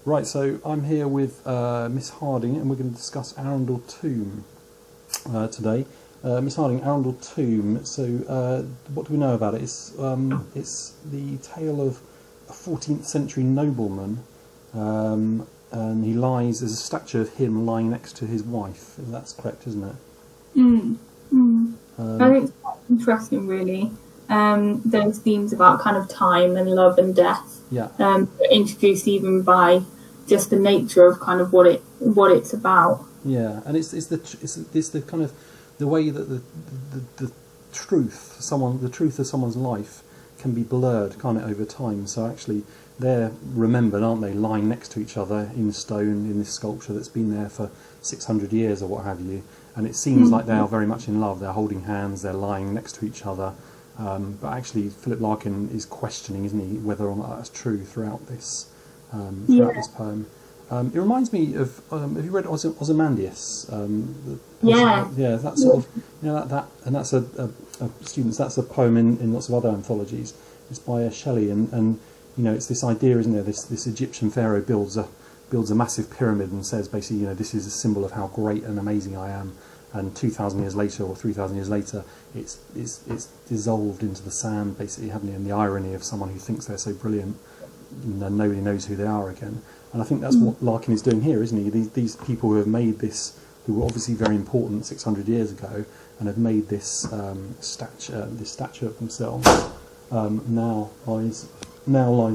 Right, so I'm here with Miss Harding, and we're going to discuss Arundel Tomb today. Miss Harding, Arundel Tomb. So, what do we know about it? It's the tale of a 14th century nobleman, and he lies. There's a statue of him lying next to his wife. That's correct, isn't it? I think it's quite interesting, really. Those themes about kind of time and love and death. Yeah. Introduced even by just the nature of kind of what it's about. Yeah, and it's the kind of the way that the truth of someone's life can be blurred kind of over time. So actually, they're remembered, aren't they, lying next to each other in stone in this sculpture that's been there for 600 years or what have you. And it seems like they are very much in love. They're holding hands. They're lying next to each other. But actually, Philip Larkin is questioning, isn't he, whether or not that's true throughout this poem. It reminds me of. Have you read Ozymandias? Yeah, that sort of. That and that's a students. That's a poem in lots of other anthologies. It's by Shelley, and it's this idea, isn't there? This Egyptian pharaoh builds a massive pyramid and says basically, this is a symbol of how great and amazing I am. And 2,000 years later, or 3,000 years later, it's dissolved into the sand, basically, haven't you? And the irony of someone who thinks they're so brilliant, nobody knows who they are again. And I think that's what Larkin is doing here, isn't he? These people who have made this, who were obviously very important 600 years ago, and have made this statue of themselves, now lies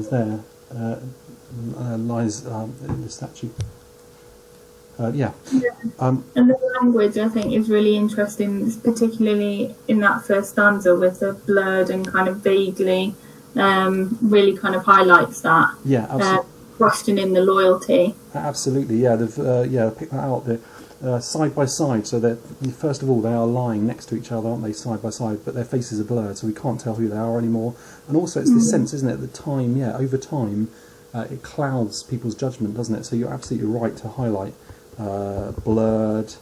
there, lies the statue. And the language, I think, is really interesting, particularly in that first stanza with the blurred and kind of vaguely, really kind of highlights that. Yeah, absolutely. Questioning the loyalty. Absolutely, yeah. They've picked that out. They're side by side, so that first of all they are lying next to each other, aren't they, side by side? But their faces are blurred, so we can't tell who they are anymore. And also, it's this sense, isn't it? That time, over time, it clouds people's judgment, doesn't it? So you're absolutely right to highlight blurred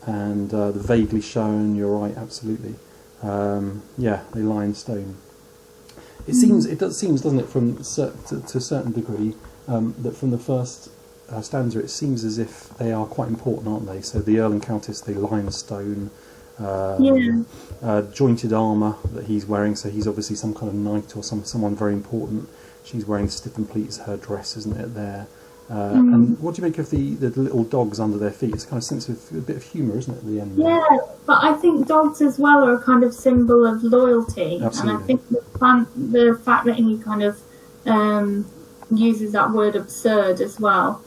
and the vaguely shown. You're right, absolutely. They lie in stone. It seems, doesn't it, to a certain degree, that from the first stanza, it seems as if they are quite important, aren't they? So the Earl and Countess, they lie in stone. Jointed armour that he's wearing, so he's obviously some kind of knight or someone very important. She's wearing stiff and pleats her dress, isn't it, there? And what do you make of the little dogs under their feet? It's kind of sense of a bit of humour, isn't it, at the end? Yeah, but I think dogs as well are a kind of symbol of loyalty. Absolutely. And I think the fact that he kind of uses that word absurd as well,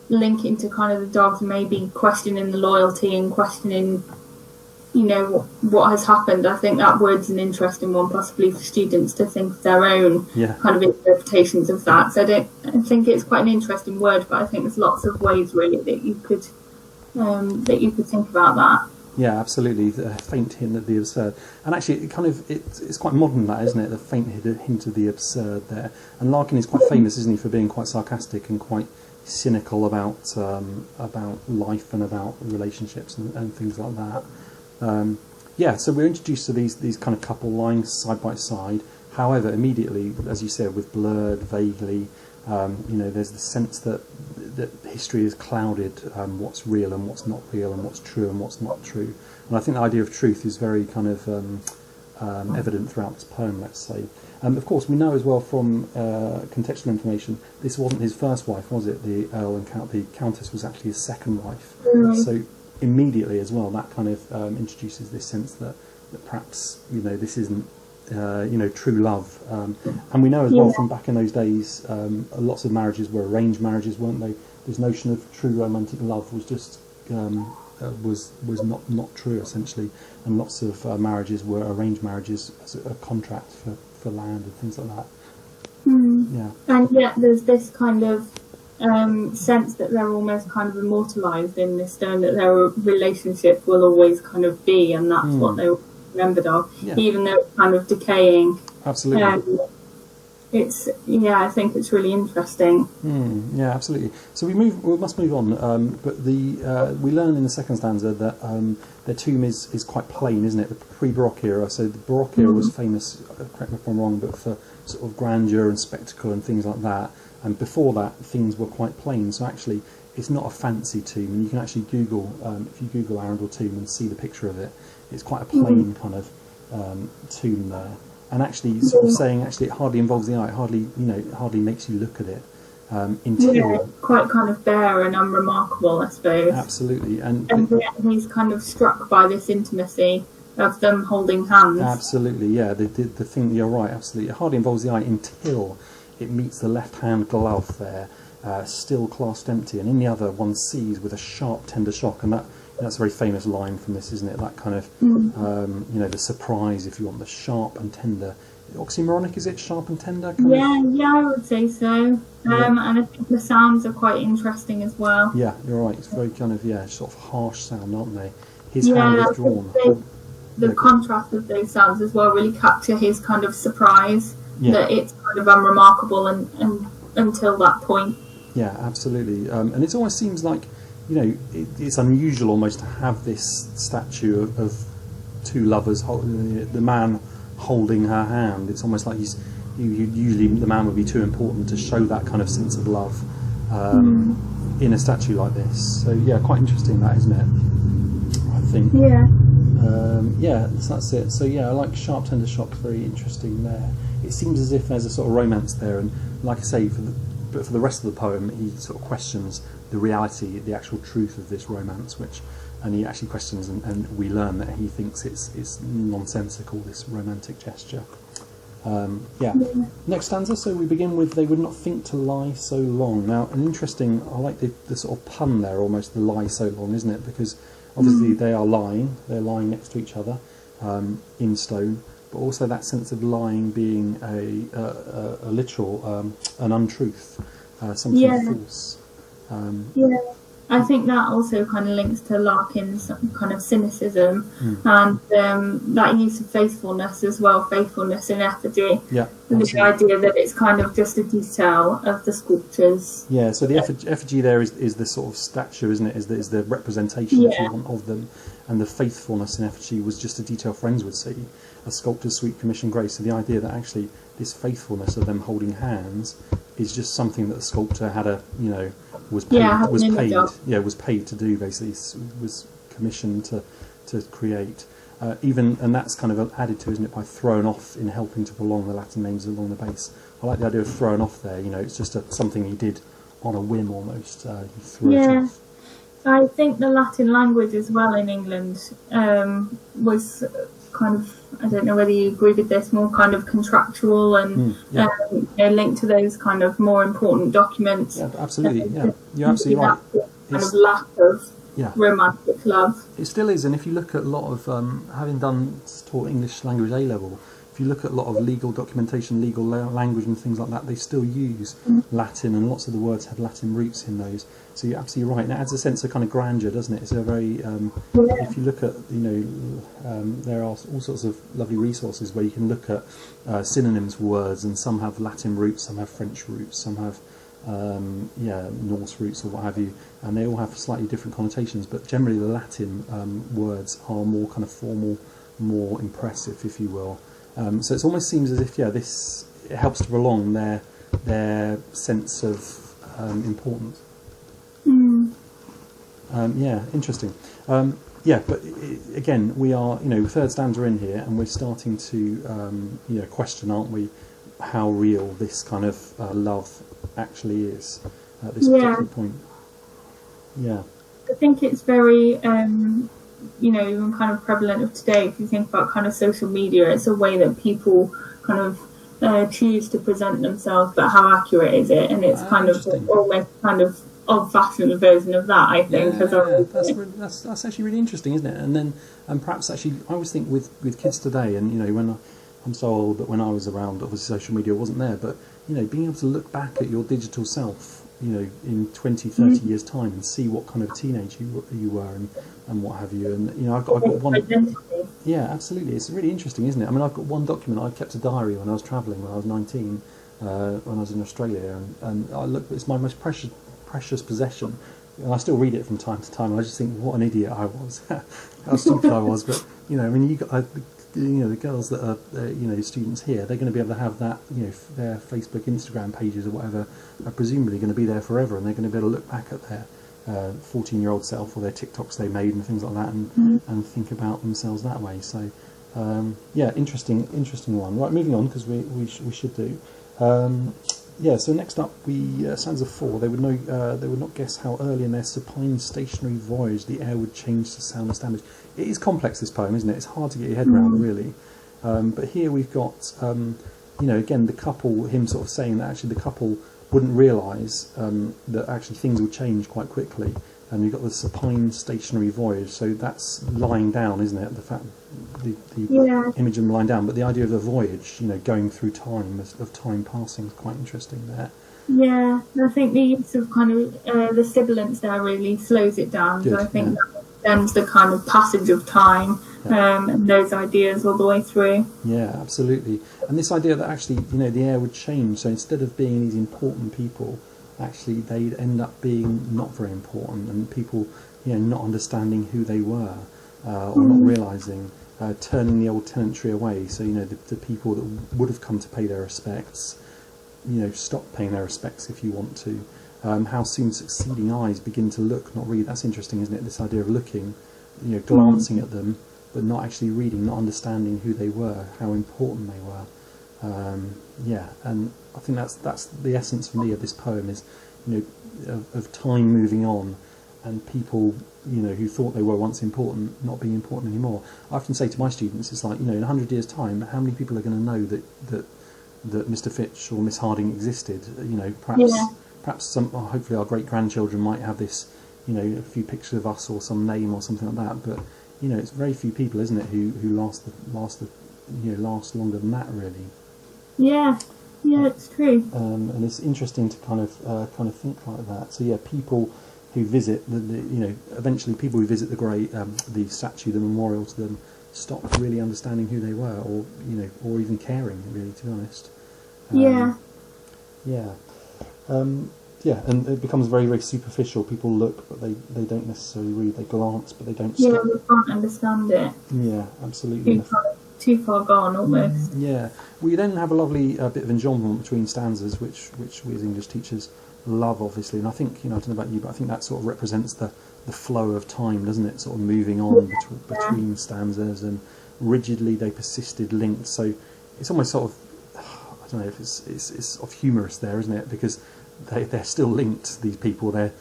linking to kind of the dogs maybe questioning the loyalty and questioning, what has happened. I think that word's an interesting one, possibly for students to think of their own kind of interpretations of that. So I think it's quite an interesting word, but I think there's lots of ways really that you could think about that. Yeah, absolutely. The faint hint at the absurd, and actually, it's quite modern, that, isn't it? The faint hint of the absurd there. And Larkin is quite famous, isn't he, for being quite sarcastic and quite cynical about life and about relationships and things like that. So we're introduced to these kind of couple lying side by side. However, immediately, as you said, with blurred, vaguely, there's the sense that history is clouded, what's real and what's not real, and what's true and what's not true. And I think the idea of truth is very kind of evident throughout this poem, let's say. Of course, we know as well from contextual information, this wasn't his first wife, was it? The Earl and the Countess was actually his second wife. So immediately as well, that kind of introduces this sense that perhaps this isn't true love, and we know as well from back in those days, lots of marriages were arranged marriages, weren't they? This notion of true romantic love was just was not true, essentially, and lots of marriages were arranged marriages as a contract for land and things like that. And yet there's this kind of sense that they're almost kind of immortalised in this stone, that their relationship will always kind of be, and that's what they were remembered of, even though it's kind of decaying. Absolutely. I think it's really interesting. Yeah, absolutely. So we must move on. But we learn in the second stanza that their tomb is quite plain, isn't it? The pre-Baroque era. So the Baroque era was famous, correct me if I'm wrong, but for sort of grandeur and spectacle and things like that. And before that, things were quite plain. So actually, it's not a fancy tomb. And you can actually Google, if you Google Arundel tomb and see the picture of it, it's quite a plain kind of tomb there. And actually, sort of saying actually, it hardly involves the eye. It hardly makes you look at it. Until quite kind of bare and unremarkable, I suppose. Absolutely, and yet he's kind of struck by this intimacy of them holding hands. Absolutely, yeah. The thing, you're right. Absolutely, it hardly involves the eye until it meets the left-hand glove there, still clasped empty, and in the other one sees with a sharp, tender shock, and that's a very famous line from this, isn't it? That kind of the surprise, if you want, the sharp and tender. Oxymoronic, is it? Sharp and tender? Yeah, I would say so. And I think the sounds are quite interesting as well. Yeah, you're right. It's very kind of sort of harsh sound, aren't they? His hand is drawn. The contrast of those sounds as well really capture his kind of surprise that it's kind of unremarkable and until that point. Yeah, absolutely. And it almost seems like it's unusual almost to have this statue of two lovers, the man holding her hand. It's almost like usually the man would be too important to show that kind of sense of love in a statue like this. So yeah, quite interesting that, isn't it? I think. So that's it. So yeah, I like sharp, tender shock. Very interesting there. It seems as if there's a sort of romance there, and like I say, for the rest of the poem, he sort of questions the reality, the actual truth of this romance, and he actually questions, and we learn that he thinks it's nonsensical, this romantic gesture. Next stanza, so we begin with, they would not think to lie so long. Now, I like the sort of pun there, almost, the lie so long, isn't it? Because obviously they're lying next to each other in stone, but also that sense of lying being a literal, an untruth, something false. I think that also kind of links to Larkin's kind of cynicism and that use of faithfulness as well, faithfulness in effigy. Yeah, the idea that it's kind of just a detail of the sculptures. Yeah, so the effigy there is the sort of statue, isn't it? Is the representation if you want, of them, and the faithfulness in effigy was just a detail friends would see, a sculptor's sweet commission grace. So the idea that actually this faithfulness of them holding hands is just something that the sculptor had was paid to do, basically, was commissioned to create. And that's kind of added to, isn't it, by thrown off in helping to prolong the Latin names along the base. I like the idea of thrown off there. It's just something he did on a whim almost. He threw it off. I think the Latin language as well in England was kind of, I don't know whether you agree with this, more kind of contractual and linked to those kind of more important documents. Yeah, absolutely. Yeah, you're absolutely right. Kind of lack of romantic love. It still is, and if you look at a lot of having taught English language A level, if you look at a lot of legal documentation, legal language and things like that, they still use Latin, and lots of the words have Latin roots in those. So you're absolutely right, and it adds a sense of kind of grandeur, doesn't it? It's a very, if you look at, there are all sorts of lovely resources where you can look at synonyms for words, and some have Latin roots, some have French roots, some have Norse roots or what have you, and they all have slightly different connotations, but generally the Latin words are more kind of formal, more impressive, if you will. So it almost seems as if it helps to prolong their sense of importance. Interesting. But again, we are third stanza in here, and we're starting to question, aren't we, how real this kind of love actually is at this particular point. Yeah, I think it's very even kind of prevalent of today. If you think about kind of social media, it's a way that people kind of choose to present themselves, but how accurate is it? And it's kind of almost kind of old-fashioned version of that, I think. That's actually really interesting, isn't it? And then perhaps actually I always think with kids today, and when I'm so old, but when I was around, obviously social media wasn't there, but being able to look back at your digital self in 20, 30 years' time and see what kind of teenage you were and what have you. And, I've got one... Identity. Yeah, absolutely. It's really interesting, isn't it? I mean, I've got one document. I kept a diary when I was travelling when I was 19, when I was in Australia. And I look, it's my most precious possession. And I still read it from time to time. And I just think, what an idiot I was. How stupid I was. But, the girls that are students here, they're going to be able to have that, their Facebook, Instagram pages or whatever are presumably going to be there forever, and they're going to be able to look back at their 14-year-old self or their TikToks they made and things like that, and think about themselves that way. So interesting one. Right, moving on, because we should do. So next up, stanza 4. They would not guess how early in their supine stationary voyage the air would change to sound and standards. It is complex, this poem, isn't it? It's hard to get your head around, really. But here we've got, again, the couple, him sort of saying that actually the couple wouldn't realise that actually things will change quite quickly. And you've got the supine stationary voyage, so that's lying down, isn't it? The image of them lying down, but the idea of the voyage, going through time, of time passing, is quite interesting there. Yeah, I think the use of kind of the sibilants there really slows it down. Good, so I think that extends the kind of passage of time and those ideas all the way through. Yeah, absolutely. And this idea that actually, the air would change, so instead of being these important people, actually they'd end up being not very important, and people not understanding who they were or not realising, turning the old tenantry away. So the people that would have come to pay their respects, stop paying their respects if you want to. How soon succeeding eyes begin to look, not read. That's interesting, isn't it? This idea of looking, glancing at them, but not actually reading, not understanding who they were, how important they were. And I think that's the essence for me of this poem is, of time moving on, and people, who thought they were once important, not being important anymore. I often say to my students, it's like, in 100 years' time, how many people are going to know that Mr. Fitch or Miss Harding existed? Perhaps hopefully our great grandchildren might have this, a few pictures of us or some name or something like that. But it's very few people, isn't it, who last longer than that, really. Yeah, it's true. And it's interesting to kind of think like that. So people who visit eventually people who visit the statue, the memorial to them, stop really understanding who they were, or even caring, really, to be honest. And it becomes very, very superficial. People look, but they don't necessarily read. They glance, but they don't stop. They can't understand it. Yeah, absolutely. Too far gone, almost. Yeah. We then have a lovely bit of enjambment between stanzas, which we as English teachers love, obviously. And I think, I don't know about you, but I think that sort of represents the flow of time, doesn't it? Sort of moving on between stanzas, and rigidly they persisted linked. So it's almost sort of, I don't know if it's sort of humorous there, isn't it? Because they're still linked, these people. They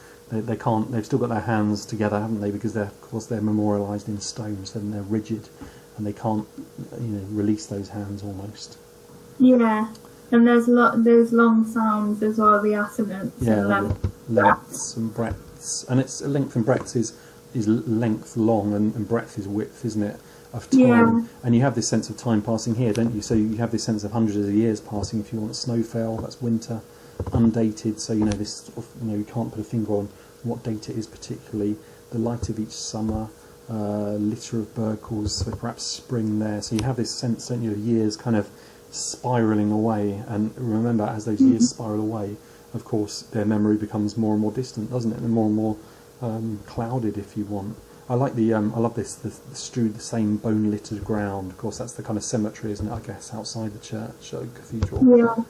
can't. They've still got their hands together, haven't they? Because they're memorialised in stone, so then they're rigid, and they can't release those hands almost. Yeah, and there's those long sounds as well, the assonants. Yeah, lengths and breadths, and it's length and breadth is length long, and breadth is width, isn't it? Of time. Yeah. And you have this sense of time passing here, don't you? So you have this sense of hundreds of years passing. If you want snow fell, that's winter. Undated, so this sort of, you can't put a finger on what date it is particularly. The light of each summer, litter of bird calls, so perhaps spring there. So you have this sense, don't you, of years kind of spiralling away. And remember, as those years spiral away, of course, their memory becomes more and more distant, doesn't it? And more and more clouded, if you want. I like I love this, the strewed the same bone littered ground. Of course, that's the kind of cemetery, isn't it? I guess outside the church, cathedral.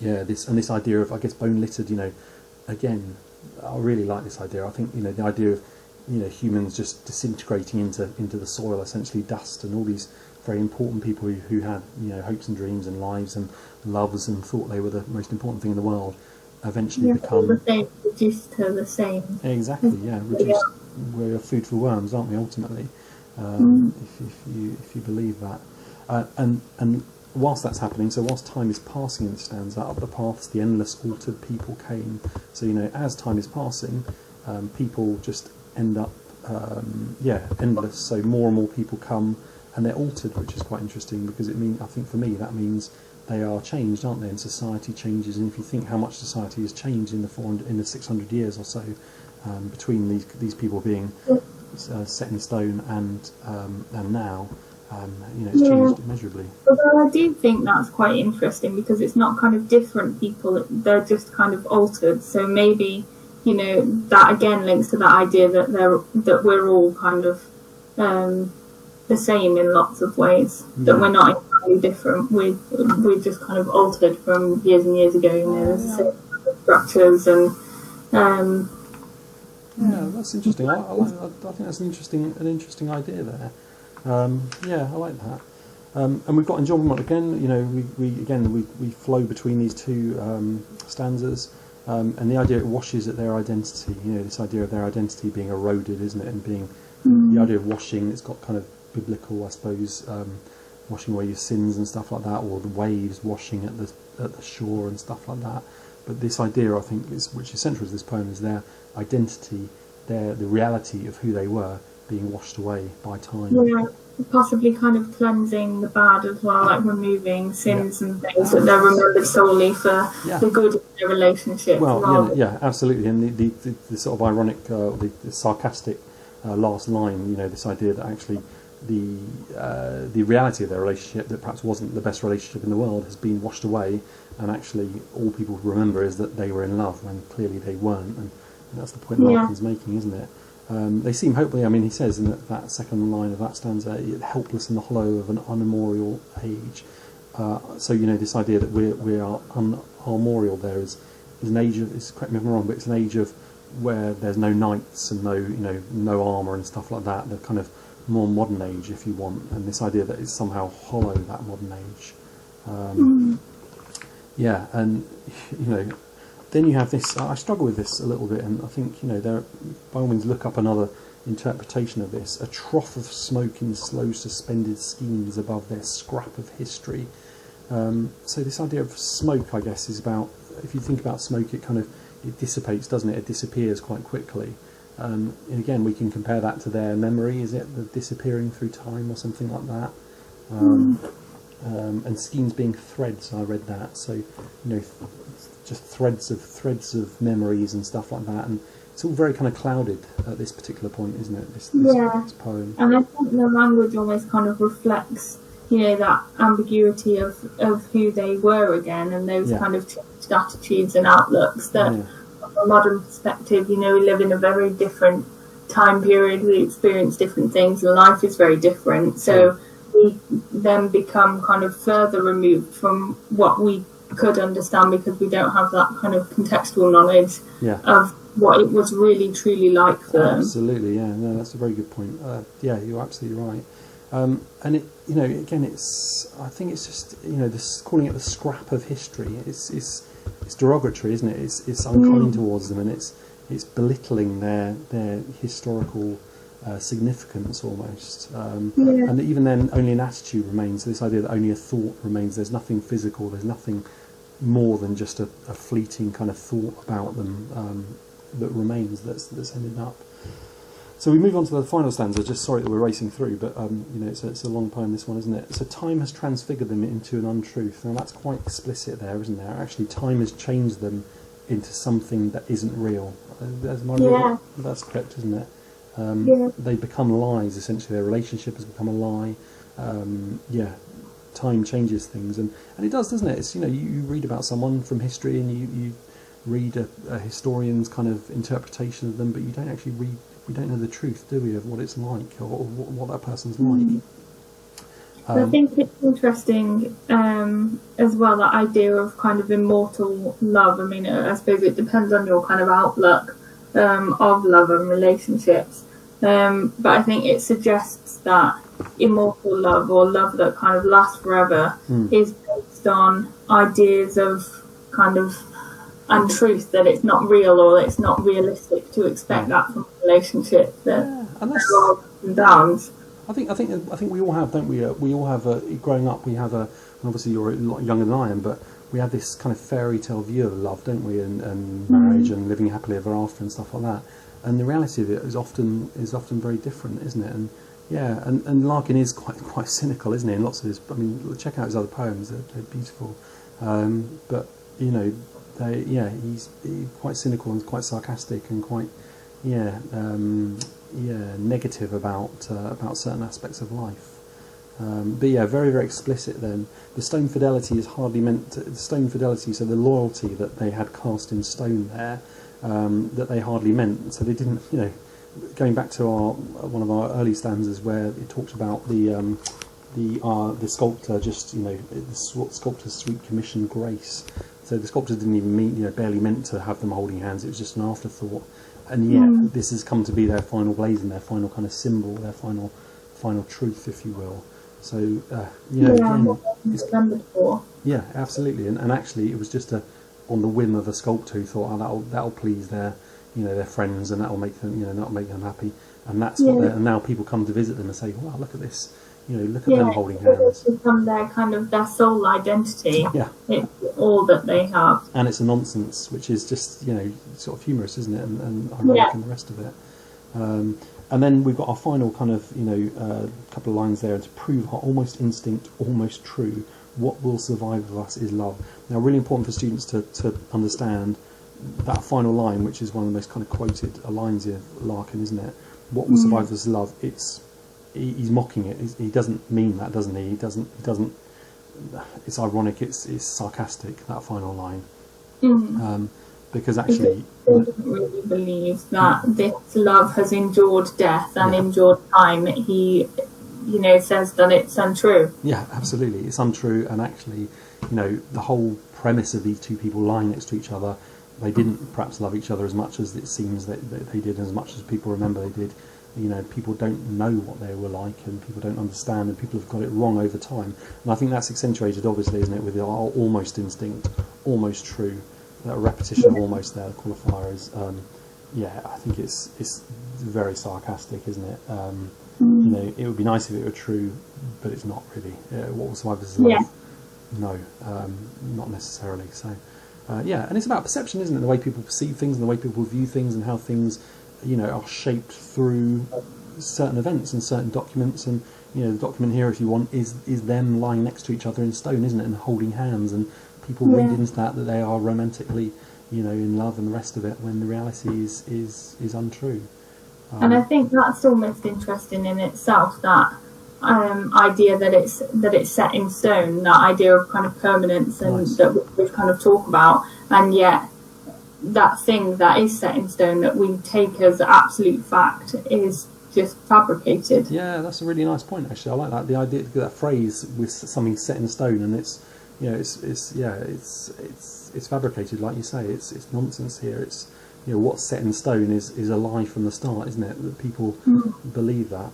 Yeah. This idea of, I guess, bone littered. Again, I really like this idea. I think the idea of humans just disintegrating into the soil, essentially dust, and all these very important people who had hopes and dreams and lives and loves and thought they were the most important thing in the world, eventually become reduced to the same. Exactly, yeah. Reduced. We're food for worms, aren't we? Ultimately, if you believe that, and whilst that's happening, so whilst time is passing in the stanza, up the paths the endless altered people came. So as time is passing, people just end up endless. So more and more people come, and they're altered, which is quite interesting, because I think for me that means they are changed, aren't they? And society changes, and if you think how much society has changed in the 600 years or so between these people being set in stone and now, it's changed immeasurably. Although I do think that's quite interesting, because it's not kind of different people; they're just kind of altered. So maybe that again links to that idea that we're all kind of the same in lots of ways. That we're not entirely different. We're just kind of altered from years and years ago. There's the same kind of structures and. That's interesting. I think that's an interesting idea there. I like that. And we've got enjoyment again. We flow between these two stanzas, and the idea it washes at their identity. This idea of their identity being eroded, isn't it? And being the idea of washing. It's got kind of biblical, I suppose, washing away your sins and stuff like that, or the waves washing at the shore and stuff like that. But this idea, I think, which is central to this poem, is their identity, the reality of who they were, being washed away by time. Yeah, possibly kind of cleansing the bad as well, like removing sins and things that they're remembered solely for the good of their relationship. Well, absolutely. And the sort of ironic, the sarcastic last line, this idea that actually the reality of their relationship, that perhaps wasn't the best relationship in the world, has been washed away, and actually all people remember is that they were in love when clearly they weren't, and that's the point Larkin's making, isn't it? They seem hopefully, he says in that second line of that stanza, helpless in the hollow of an unmemorial age. So this idea that we are unarmorial there is an age of, correct me if I'm wrong, but it's an age of where there's no knights and no armour and stuff like that, the kind of more modern age, if you want, and this idea that it's somehow hollow, that modern age. And then you have this. I struggle with this a little bit, and I think there, by all means, look up another interpretation of this: a trough of smoke in slow suspended schemes above their scrap of history. So this idea of smoke, I guess, is about, if you think about smoke, it dissipates, doesn't it? It disappears quite quickly. And again, we can compare that to their memory. Is it the disappearing through time or something like that? And schemes being threads. I read that. So just threads of memories and stuff like that. And it's all very kind of clouded at this particular point, isn't it? This poem. And I think the language almost kind of reflects, that ambiguity of who they were again, and those kind of changed attitudes and outlooks that. From a modern perspective, we live in a very different time period, we experience different things, and life is very different, so we then become kind of further removed from what we could understand, because we don't have that kind of contextual knowledge of what it was really truly like for them. Absolutely, that's a very good point. You're absolutely right. And it, again, I think it's just, this calling it the scrap of history, it's derogatory, isn't it? It's unkind towards them, and it's belittling their historical significance almost. And even then, only an attitude remains. So this idea that only a thought remains. There's nothing physical. There's nothing more than just a fleeting kind of thought about them that remains. That's ended up. So we move on to the final stanza. Just sorry that we're racing through, but it's a long poem, this one, isn't it? So time has transfigured them into an untruth. Now that's quite explicit there, isn't there? Actually, time has changed them into something that isn't real. That's correct, isn't it? They become lies, essentially. Their relationship has become a lie. Time changes things, and it does, doesn't it? It's, you read about someone from history, and you read a historian's kind of interpretation of them, but you don't actually read. We don't know the truth, do we, of what it's like, or what that person's like. I think it's interesting as well, that idea of kind of immortal love. I suppose it depends on your kind of outlook of love and relationships. But I think it suggests that immortal love, or love that kind of lasts forever, is based on ideas of kind of untruth, that it's not real, or it's not realistic to expect that from a relationship. That there are ups and downs. I think we all have, don't we? We all have growing up. We have and obviously you're a lot younger than I am, but we have this kind of fairy tale view of love, don't we? And marriage and living happily ever after and stuff like that. And the reality of it is often very different, isn't it? And and Larkin is quite cynical, isn't he? In lots of his, check out his other poems; they're beautiful. But he's quite cynical and quite sarcastic and quite negative about certain aspects of life. But very, very explicit then. The stone fidelity is hardly meant to, the stone fidelity, so the loyalty that they had cast in stone there, that they hardly meant. So they didn't, going back to one of our early stanzas where it talks about the sculptor, just the sculptor's sweet commission grace. So the sculptor didn't even mean, barely meant to have them holding hands. It was just an afterthought, and yet this has come to be their final blazon, their final kind of symbol, their final truth, if you will. So again, yeah, absolutely, and actually it was just on the whim of a sculptor who thought, oh, that'll please their friends, and that'll make them happy, and that's what. And now people come to visit them and say, wow, look at this. Look at them holding hands. It's become their sole identity. Yeah. It's all that they have. And it's a nonsense, which is just, sort of humorous, isn't it? And ironic and the rest of it. And then we've got our final kind of, couple of lines there. To prove our almost instinct, almost true, what will survive of us is love. Now, really important for students to understand that final line, which is one of the most kind of quoted lines here, Larkin, isn't it? What will survive of us is love. He's mocking it. He doesn't mean that, doesn't he? He doesn't. It's ironic. It's sarcastic. That final line, because actually, he doesn't really believe that this love has endured death and endured time. He, says that it's untrue. Yeah, absolutely, it's untrue. And actually, the whole premise of these two people lying next to each other, they didn't perhaps love each other as much as it seems that they did, as much as people remember they did. People don't know what they were like, and people don't understand, and people have got it wrong over time. And I think that's accentuated, obviously, isn't it, with our almost instinct, almost true, that repetition of almost there, the qualifier is, I think it's very sarcastic, isn't it? It would be nice if it were true, but it's not really. What will survive us is love? No, not necessarily. So, and it's about perception, isn't it? The way people perceive things, and the way people view things, and how things are shaped through certain events and certain documents. And the document here, if you want, is them lying next to each other in stone, isn't it, and holding hands, and people read into that they are romantically in love and the rest of it, when the reality is untrue. And I think that's almost interesting in itself, that idea that it's set in stone, that idea of kind of permanence, and that we kind of talk about, and yet that thing that is set in stone that we take as absolute fact is just fabricated. Yeah, that's a really nice point, actually. I like that, the idea, that phrase with something set in stone, and it's fabricated, like you say. It's nonsense here. It's what's set in stone is a lie from the start, isn't it? That people believe that.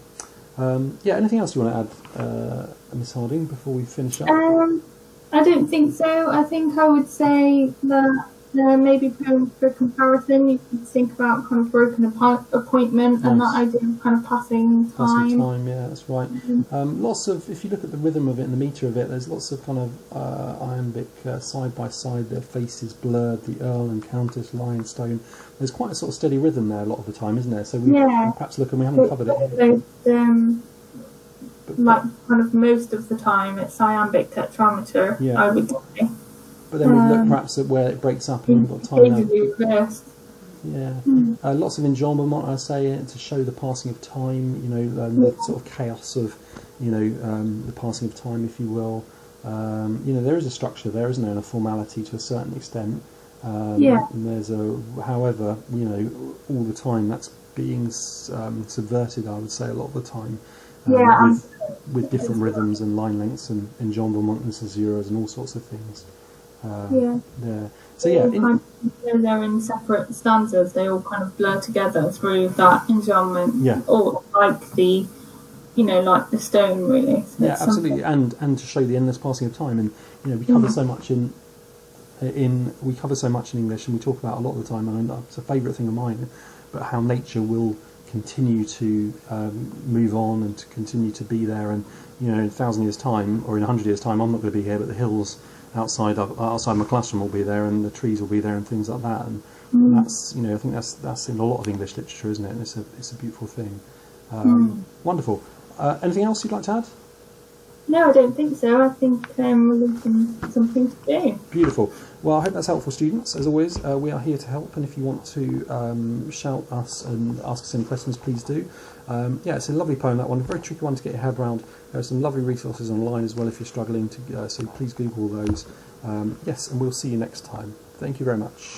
Anything else you want to add, Miss Harding, before we finish up? I don't think so. I think I would say that maybe for comparison, you can think about kind of broken appointment and that idea of kind of passing time. Yeah, that's right. Lots of, if you look at the rhythm of it and the metre of it, there's lots of kind of iambic side by side. Their faces blurred, the Earl and Countess lying stone. There's quite a sort of steady rhythm there a lot of the time, isn't there? So we perhaps look, and we haven't covered it here. Like kind of most of the time, it's iambic tetrameter, I would say. But then we look perhaps at where it breaks up, and we've got time now. Lots of enjambment, I say, to show the passing of time. The sort of chaos of, the passing of time, if you will. There is a structure there, isn't there, and a formality to a certain extent. And there's however, all the time that's being subverted, I would say, a lot of the time. With different rhythms and line lengths and enjambment and caesuras and all sorts of things. So they're in separate stanzas. They all kind of blur together through that enjambment, or like the stone, really. So absolutely, and to show the endless passing of time. And we cover so much in English, and we talk about a lot of the time. And it's a favourite thing of mine, but how nature will continue to move on and to continue to be there. And in 1,000 years' time, or in 100 years' time, I'm not going to be here, but the hills outside my classroom will be there, and the trees will be there, and things like that. And that's I think that's in a lot of English literature, isn't it? And it's a beautiful thing. Wonderful. Anything else you'd like to add? No, I don't think so. I think we're looking for something to do. Beautiful. Well, I hope that's helpful, students. As always, we are here to help, and if you want to shout us and ask us any questions, please do. It's a lovely poem, that one. A very tricky one to get your head around. There are some lovely resources online as well if you're struggling to. So please Google those. And we'll see you next time. Thank you very much.